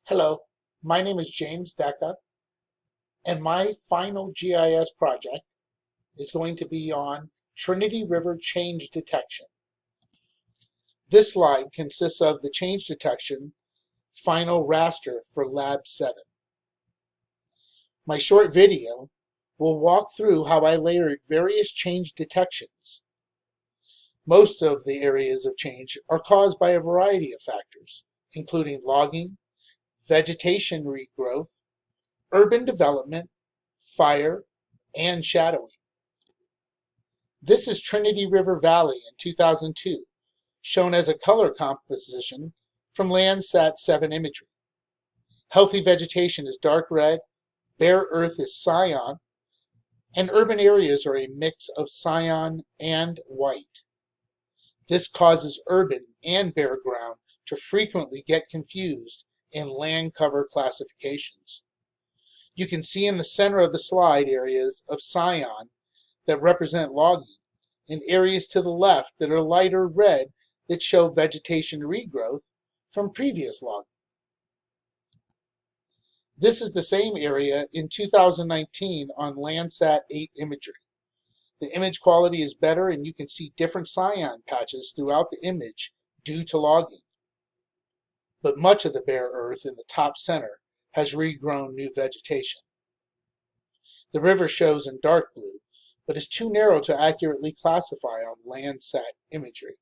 Hello, my name is James Decca, and my final GIS project is going to be on Trinity River change detection. This slide consists of the change detection final raster for Lab 7. My short video will walk through how I layered various change detections. Most of the areas of change are caused by a variety of factors, including logging, vegetation regrowth, urban development, fire, and shadowing. This is Trinity River Valley in 2002, shown as a color composition from Landsat 7 imagery. Healthy vegetation is dark red, bare earth is cyan, and urban areas are a mix of cyan and white. This causes urban and bare ground to frequently get confused in land cover classifications. You can see in the center of the slide areas of cyan that represent logging, and areas to the left that are lighter red that show vegetation regrowth from previous logging. This is the same area in 2019 on Landsat 8 imagery. The image quality is better and you can see different cyan patches throughout the image due to logging. But much of the bare earth in the top center has regrown new vegetation. The river shows in dark blue, but is too narrow to accurately classify on Landsat imagery.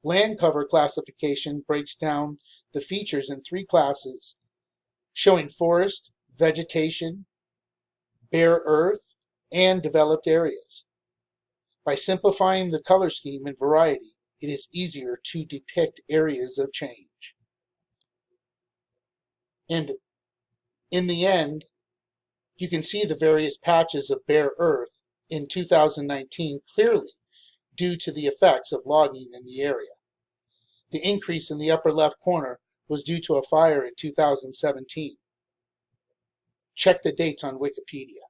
Land cover classification breaks down the features in three classes, showing forest, vegetation, bare earth, and developed areas. By simplifying the color scheme and variety, it is easier to depict areas of change. And in the end, you can see the various patches of bare earth in 2019 clearly due to the effects of logging in the area. The increase in the upper left corner was due to a fire in 2017. Check the dates on Wikipedia.